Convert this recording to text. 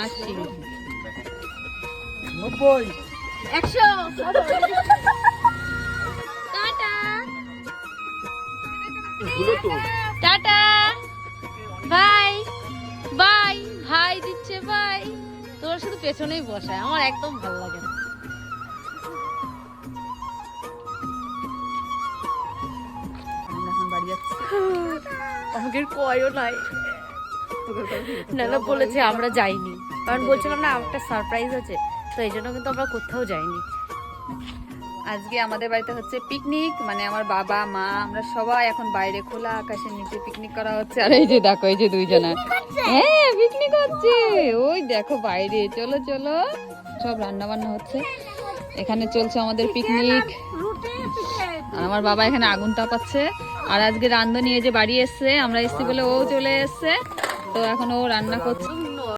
80 90 100 tata tata bye bye ভাই দিচ্ছে by. তোর শুধু পেছনেই বসায়, আমার একদম ভালো লাগে না। আমরা এখন বাড়ি যাচ্ছি। আমাকে কয়ও নাই, নানা বলেছে আমরা যাইনি, কারণ বলছিলাম না একটা সারপ্রাইজ আছে, তো এই জন্য কিন্তু আমরা কোথাও যাইনি। আজকে আমাদের বাড়িতে হচ্ছে পিকনিক, মানে আমার বাবা মা আমরা সবাই এখন বাইরে খোলা আকাশের নিচে পিকনিক করা হচ্ছে। আর এই যে দেখো এই যে দুইজনা, হ্যাঁ পিকনিক হচ্ছে, ওই দেখো বাইরে, চলো চলো সব রান্না বান্না হচ্ছে, এখানে চলছে আমাদের পিকনিক। আর আমার বাবা এখানে আগুন তাপাচ্ছে। আর আজকে রান্ধনি এই যে বাড়ি এসছে, আমরা এসছি বলে ও চলে এসছে, তো এখন ও রান্না করছে।